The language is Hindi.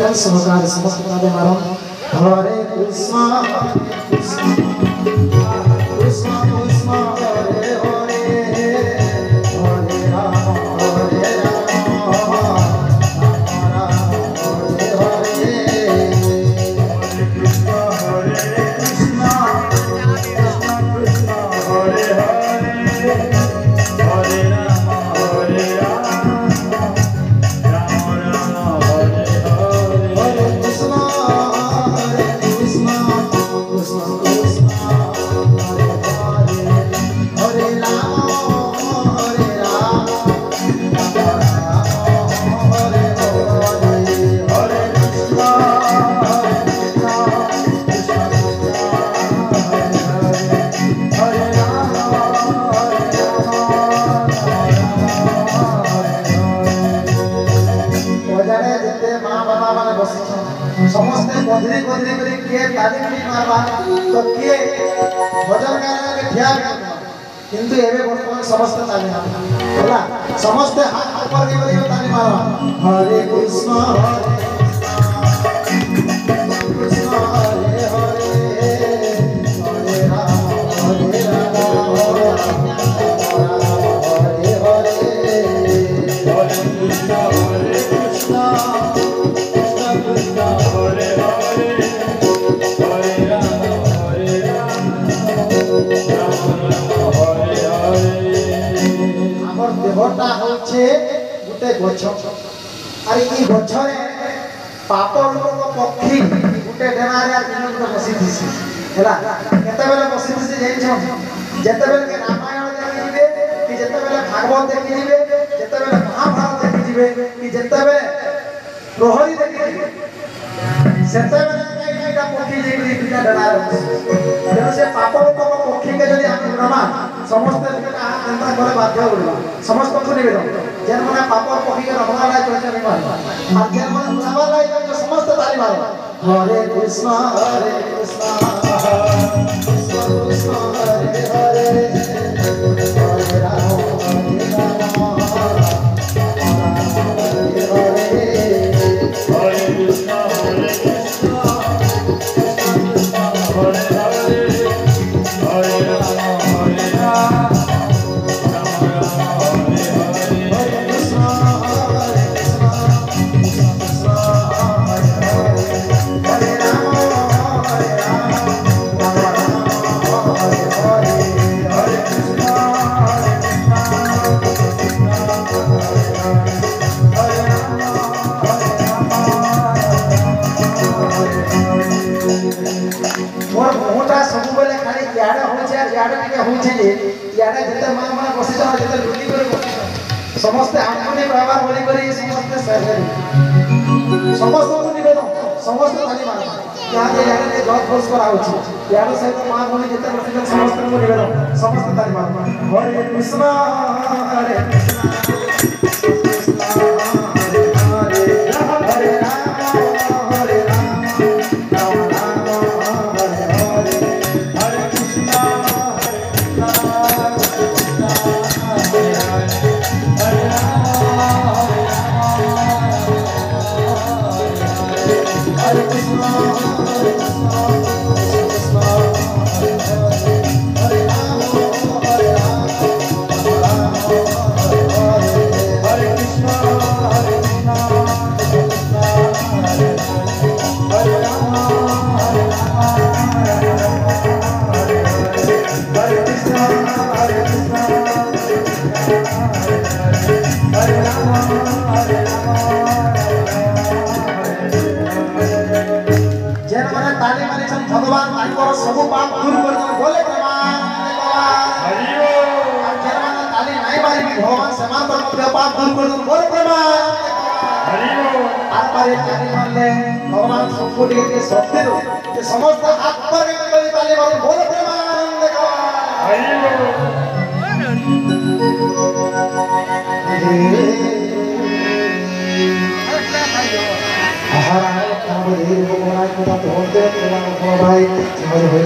प्रेम सहकार समस्त ताले मारो हरे कृष्ण कृष्ण कृष्ण कृष्ण हरे हरे हरे राम हरे राम समस्ते बदली बदली करी के तालीम नहीं मारबा तो के भजन गाना के ठिया किंतु एबे वर्तमान समस्त तालीम होला समस्ते हाथ ऊपर के करी तालीम मारबा हरे कृष्ण कृष्ण हरे हरे हरे राम हरे राम हरे हरे कृष्ण हरे कृष्ण देहटा होचे गुटे गछ अरे ई गछरे पाप लोक पक्षी गुटे डेनारे दिन गुटे बसी दिसी हैला केते बेले बसी दिसी जाई छ जेते बेले के रामायण देखि जिवे कि जेते बेले भागवत देखि जिवे जेते बेले महाभारत देखि जिवे कि जेते बेले प्रहरी देखि जिवे सेते बेले कईटा पक्षी जेकि दुटा डेनारे तेनो से पाप लोक पक्षी के जदी हम ब्रह्मा समस्त चिंता करे बाध्य होगा समस्त को निवेदन जेन माने पापर पखी के रखना लाई चले नहीं मार और जेन माने बुलावा लाई जो समस्त ताली मारो हरे कृष्ण कृष्ण कृष्ण हरे हरे हरे राम हरे राम हरे हरे हरे कृष्ण हरे कृष्ण कृष्ण हरे हरे हरे राम हरे राम समस्त आत्मनि व्यवहार बोली करी समस्त सहकारी समस्त को निवेदन समस्त ताली मार यहाँ जे यारे ने जॉब फोर्स करा होची यार सहित मां बोली जते बसिले समस्त को निवेदन समस्त ताली मार हरे कृष्ण हरे भगवान तांकर सब पाप दूर कर दे बोले प्रमाण हरि ओम जेना ताली नाही मारी भगवान समान पर मध्य पाप दूर कर दे बोले प्रमाण हरि ओम आर पारे ताली मारले भगवान संपूर्ण के शक्ति दो जे समस्त हाथ पर के ताली मारी बोले प्रमाण देखो हरि ओम आहार आहार काम देर भगवान को तो होते भाई